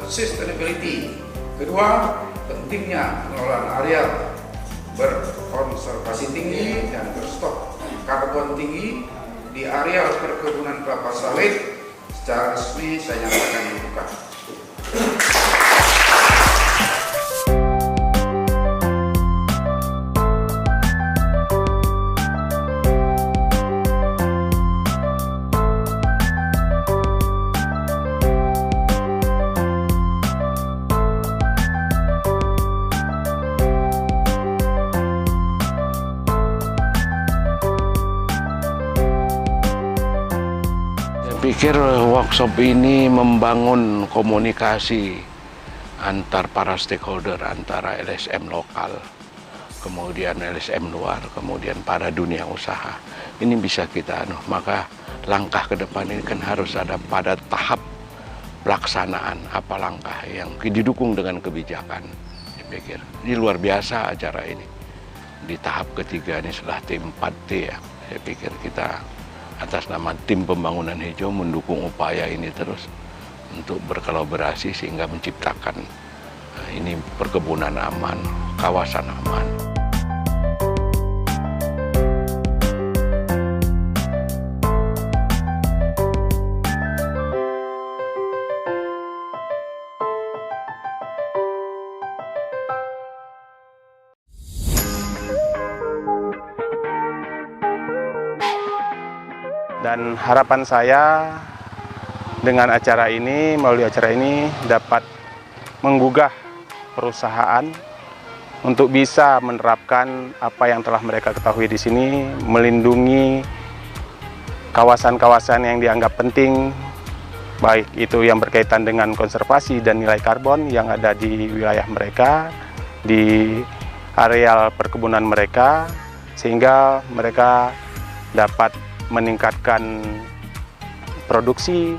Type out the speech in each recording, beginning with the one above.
sustainability. Kedua, pentingnya pengelolaan areal berkonservasi tinggi dan berstok karbon tinggi di areal perkebunan kelapa sawit secara resmi saya nyatakan dibuka. Saya pikir workshop ini membangun komunikasi antar para stakeholder, antara LSM lokal, kemudian LSM luar, kemudian para dunia usaha. Ini bisa kita, maka langkah ke depan ini kan harus ada pada tahap pelaksanaan, apa langkah yang didukung dengan kebijakan. Saya pikir ini luar biasa acara ini. Di tahap ketiga ini setelah tim 4T ya, saya pikir kita atas nama tim pembangunan hijau mendukung upaya ini terus untuk berkolaborasi sehingga menciptakan ini perkebunan aman, kawasan aman. Dan harapan saya dengan acara ini, melalui acara ini dapat menggugah perusahaan untuk bisa menerapkan apa yang telah mereka ketahui di sini, melindungi kawasan-kawasan yang dianggap penting, baik itu yang berkaitan dengan konservasi dan nilai karbon yang ada di wilayah mereka, di areal perkebunan mereka, sehingga mereka dapat meningkatkan produksi.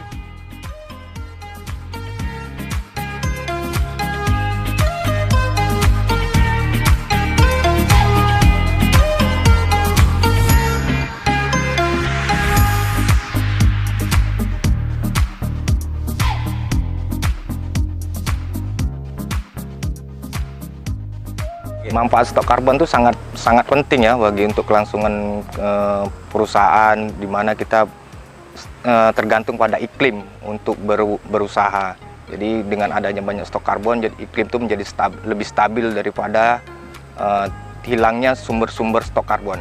Manfaat stok karbon itu sangat penting ya bagi untuk kelangsungan perusahaan, di mana kita tergantung pada iklim untuk berusaha. Jadi dengan adanya banyak stok karbon, jadi iklim itu menjadi lebih stabil daripada hilangnya sumber-sumber stok karbon.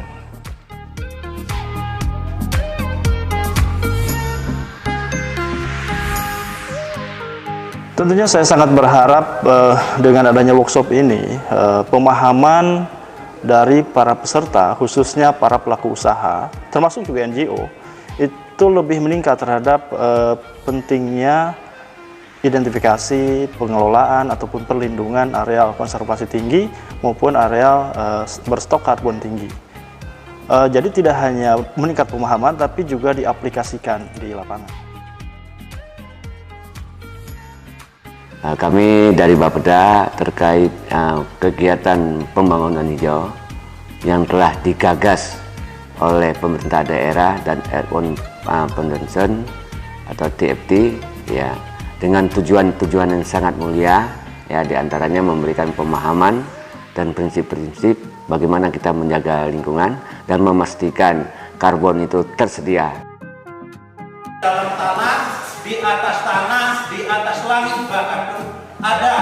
Tentunya saya sangat berharap dengan adanya workshop ini, pemahaman dari para peserta, khususnya para pelaku usaha, termasuk juga NGO, itu lebih meningkat terhadap pentingnya identifikasi, pengelolaan, ataupun perlindungan areal konservasi tinggi maupun areal berstok karbon tinggi. Jadi tidak hanya meningkat pemahaman, tapi juga diaplikasikan di lapangan. Kami dari Bapeda terkait kegiatan pembangunan hijau yang telah digagas oleh pemerintah daerah dan Urban Foundation atau TFT ya, dengan tujuan-tujuan yang sangat mulia ya, diantaranya memberikan pemahaman dan prinsip-prinsip bagaimana kita menjaga lingkungan dan memastikan karbon itu tersedia. Dalam tanah, di atas langit, bahkan ada